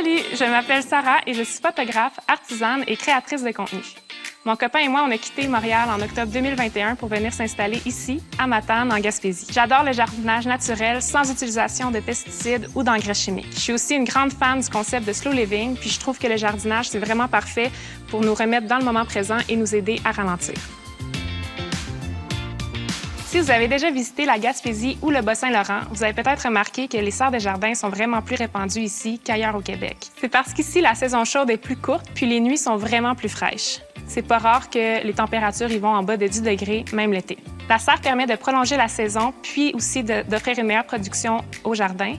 Salut, je m'appelle Sarah et je suis photographe, artisane et créatrice de contenu. Mon copain et moi, on a quitté Montréal en octobre 2021 pour venir s'installer ici, à Matane, en Gaspésie. J'adore le jardinage naturel sans utilisation de pesticides ou d'engrais chimiques. Je suis aussi une grande fan du concept de slow living, puis je trouve que le jardinage, c'est vraiment parfait pour nous remettre dans le moment présent et nous aider à ralentir. Si vous avez déjà visité la Gaspésie ou le Bas-Saint-Laurent, vous avez peut-être remarqué que les serres de jardin sont vraiment plus répandues ici qu'ailleurs au Québec. C'est parce qu'ici, la saison chaude est plus courte, puis les nuits sont vraiment plus fraîches. C'est pas rare que les températures y vont en bas de 10 degrés, même l'été. La serre permet de prolonger la saison, puis aussi d'offrir une meilleure production au jardin.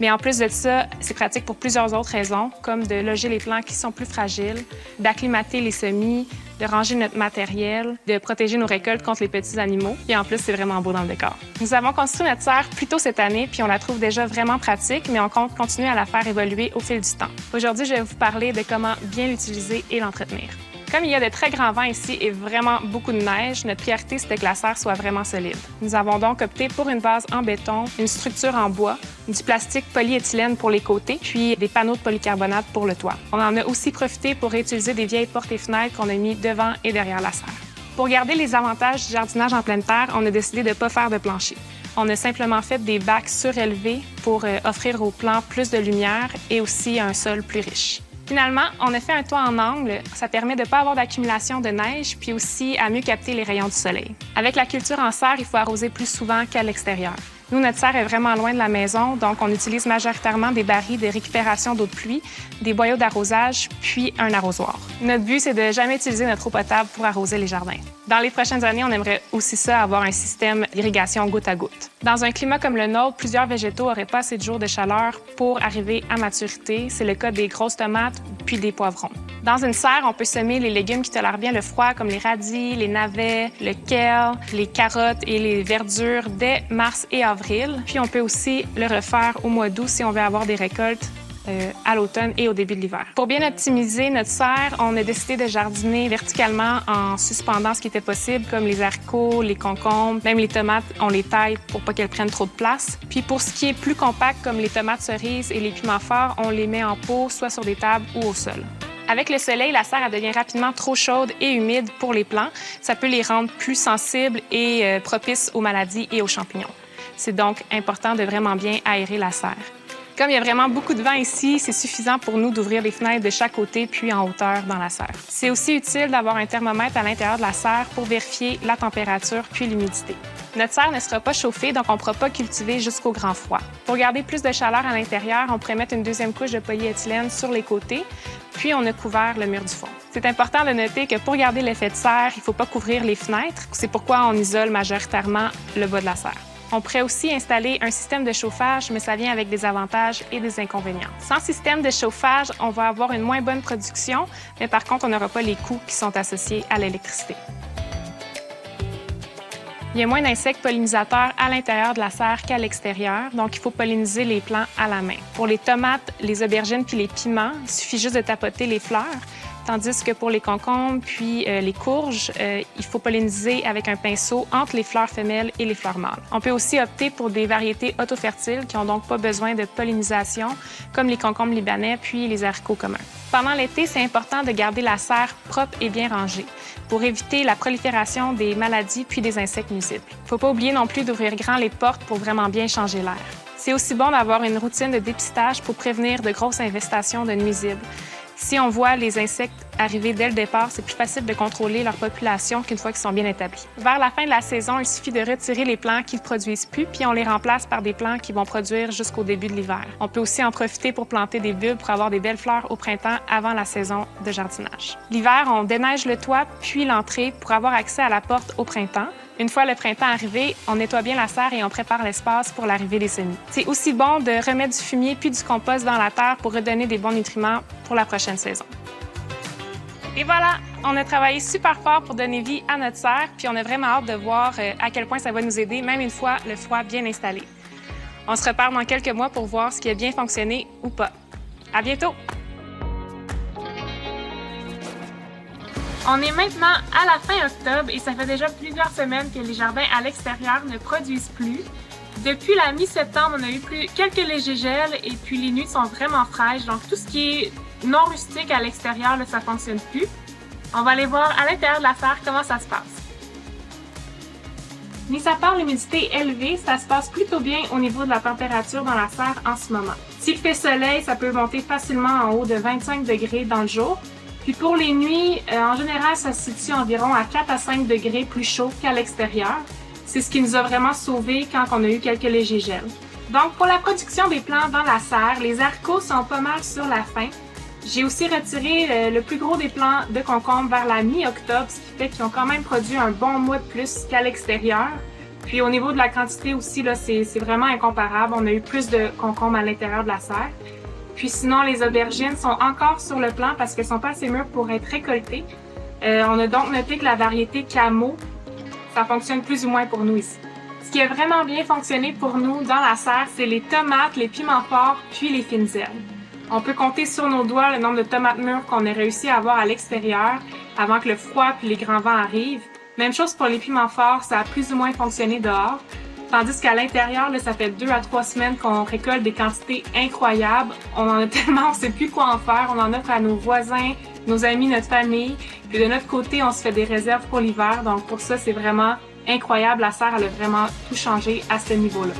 Mais en plus de ça, c'est pratique pour plusieurs autres raisons, comme de loger les plants qui sont plus fragiles, d'acclimater les semis, de ranger notre matériel, de protéger nos récoltes contre les petits animaux. Et en plus, c'est vraiment beau dans le décor. Nous avons construit notre serre plus tôt cette année, puis on la trouve déjà vraiment pratique, mais on compte continuer à la faire évoluer au fil du temps. Aujourd'hui, je vais vous parler de comment bien l'utiliser et l'entretenir. Comme il y a de très grands vents ici et vraiment beaucoup de neige, notre priorité, c'était que la serre soit vraiment solide. Nous avons donc opté pour une base en béton, une structure en bois, du plastique polyéthylène pour les côtés, puis des panneaux de polycarbonate pour le toit. On en a aussi profité pour réutiliser des vieilles portes et fenêtres qu'on a mis devant et derrière la serre. Pour garder les avantages du jardinage en pleine terre, on a décidé de ne pas faire de plancher. On a simplement fait des bacs surélevés pour offrir aux plants plus de lumière et aussi un sol plus riche. Finalement, on a fait un toit en angle. Ça permet de ne pas avoir d'accumulation de neige, puis aussi à mieux capter les rayons du soleil. Avec la culture en serre, il faut arroser plus souvent qu'à l'extérieur. Nous, notre serre est vraiment loin de la maison, donc on utilise majoritairement des barils de récupération d'eau de pluie, des boyaux d'arrosage, puis un arrosoir. Notre but, c'est de jamais utiliser notre eau potable pour arroser les jardins. Dans les prochaines années, on aimerait aussi ça, avoir un système d'irrigation goutte à goutte. Dans un climat comme le nôtre, plusieurs végétaux n'auraient pas assez de jours de chaleur pour arriver à maturité. C'est le cas des grosses tomates puis des poivrons. Dans une serre, on peut semer les légumes qui tolèrent bien le froid, comme les radis, les navets, le kale, les carottes et les verdures dès mars et avril. Puis on peut aussi le refaire au mois d'août si on veut avoir des récoltes à l'automne et au début de l'hiver. Pour bien optimiser notre serre, on a décidé de jardiner verticalement en suspendant ce qui était possible, comme les haricots, les concombres, même les tomates, on les taille pour pas qu'elles prennent trop de place. Puis pour ce qui est plus compact, comme les tomates cerises et les piments forts, on les met en pot, soit sur des tables ou au sol. Avec le soleil, la serre elle devient rapidement trop chaude et humide pour les plants. Ça peut les rendre plus sensibles et propices aux maladies et aux champignons. C'est donc important de vraiment bien aérer la serre. Comme il y a vraiment beaucoup de vent ici, c'est suffisant pour nous d'ouvrir les fenêtres de chaque côté puis en hauteur dans la serre. C'est aussi utile d'avoir un thermomètre à l'intérieur de la serre pour vérifier la température puis l'humidité. Notre serre ne sera pas chauffée, donc on ne pourra pas cultiver jusqu'au grand froid. Pour garder plus de chaleur à l'intérieur, on pourrait mettre une deuxième couche de polyéthylène sur les côtés, puis on a couvert le mur du fond. C'est important de noter que pour garder l'effet de serre, il ne faut pas couvrir les fenêtres. C'est pourquoi on isole majoritairement le bas de la serre. On pourrait aussi installer un système de chauffage, mais ça vient avec des avantages et des inconvénients. Sans système de chauffage, on va avoir une moins bonne production, mais par contre, on n'aura pas les coûts qui sont associés à l'électricité. Il y a moins d'insectes pollinisateurs à l'intérieur de la serre qu'à l'extérieur, donc il faut polliniser les plants à la main. Pour les tomates, les aubergines puis les piments, il suffit juste de tapoter les fleurs. Tandis que pour les concombres puis les courges, il faut polliniser avec un pinceau entre les fleurs femelles et les fleurs mâles. On peut aussi opter pour des variétés autofertiles qui n'ont donc pas besoin de pollinisation, comme les concombres libanais puis les haricots communs. Pendant l'été, c'est important de garder la serre propre et bien rangée pour éviter la prolifération des maladies puis des insectes nuisibles. Il ne faut pas oublier non plus d'ouvrir grand les portes pour vraiment bien changer l'air. C'est aussi bon d'avoir une routine de dépistage pour prévenir de grosses infestations de nuisibles. Si on voit les insectes arriver dès le départ, c'est plus facile de contrôler leur population qu'une fois qu'ils sont bien établis. Vers la fin de la saison, il suffit de retirer les plants qui ne produisent plus, puis on les remplace par des plants qui vont produire jusqu'au début de l'hiver. On peut aussi en profiter pour planter des bulbes pour avoir des belles fleurs au printemps avant la saison de jardinage. L'hiver, on déneige le toit puis l'entrée pour avoir accès à la porte au printemps. Une fois le printemps arrivé, on nettoie bien la serre et on prépare l'espace pour l'arrivée des semis. C'est aussi bon de remettre du fumier puis du compost dans la terre pour redonner des bons nutriments pour la prochaine saison. Et voilà, on a travaillé super fort pour donner vie à notre serre, puis on a vraiment hâte de voir à quel point ça va nous aider, même une fois le foie bien installé. On se reparle dans quelques mois pour voir ce qui a bien fonctionné ou pas. À bientôt! On est maintenant à la fin octobre et ça fait déjà plusieurs semaines que les jardins à l'extérieur ne produisent plus. Depuis la mi-septembre, on a eu quelques légers gels et puis les nuits sont vraiment fraîches. Donc tout ce qui est non rustique à l'extérieur, ça ne fonctionne plus. On va aller voir à l'intérieur de la serre comment ça se passe. Mis à part l'humidité élevée, ça se passe plutôt bien au niveau de la température dans la serre en ce moment. S'il fait soleil, ça peut monter facilement en haut de 25 degrés dans le jour. Puis pour les nuits, en général, ça se situe environ à 4 à 5 degrés plus chaud qu'à l'extérieur. C'est ce qui nous a vraiment sauvés quand on a eu quelques légers gels. Donc pour la production des plants dans la serre, les haricots sont pas mal sur la fin. J'ai aussi retiré le plus gros des plants de concombres vers la mi-octobre, ce qui fait qu'ils ont quand même produit un bon mois de plus qu'à l'extérieur. Puis au niveau de la quantité aussi, là, c'est vraiment incomparable. On a eu plus de concombres à l'intérieur de la serre. Puis sinon, les aubergines sont encore sur le plant parce qu'elles sont pas assez mûres pour être récoltées. On a donc noté que la variété Camo, ça fonctionne plus ou moins pour nous ici. Ce qui a vraiment bien fonctionné pour nous dans la serre, c'est les tomates, les piments forts, puis les fines herbes. On peut compter sur nos doigts le nombre de tomates mûres qu'on a réussi à avoir à l'extérieur avant que le froid puis les grands vents arrivent. Même chose pour les piments forts, ça a plus ou moins fonctionné dehors. Tandis qu'à l'intérieur, ça fait 2 à 3 semaines qu'on récolte des quantités incroyables. On en a tellement, on ne sait plus quoi en faire. On en offre à nos voisins, nos amis, notre famille. Puis de notre côté, on se fait des réserves pour l'hiver. Donc pour ça, c'est vraiment incroyable. La serre, elle a vraiment tout changé à ce niveau-là.